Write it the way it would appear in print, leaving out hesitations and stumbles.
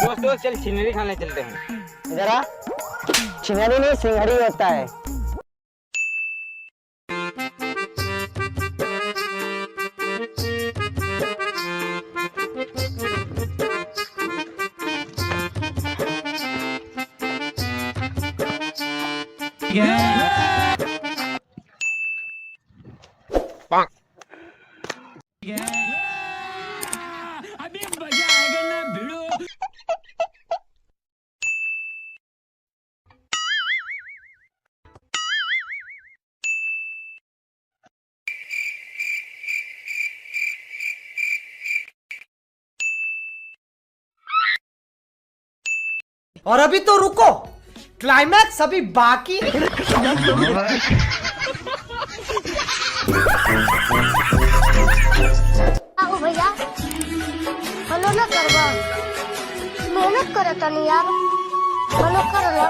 दोस्तों चल सिंघाड़ी खाने चलते हैं। जरा चिंगारी नहीं सिंघाड़ी होता है। अभी मजा आएगा ना भिड़ो। और अभी तो रुको, क्लाइमैक्स अभी बाकी। आओ भैया फॉलो न करवा मेहनत करे तनी यार फॉलो कर लो।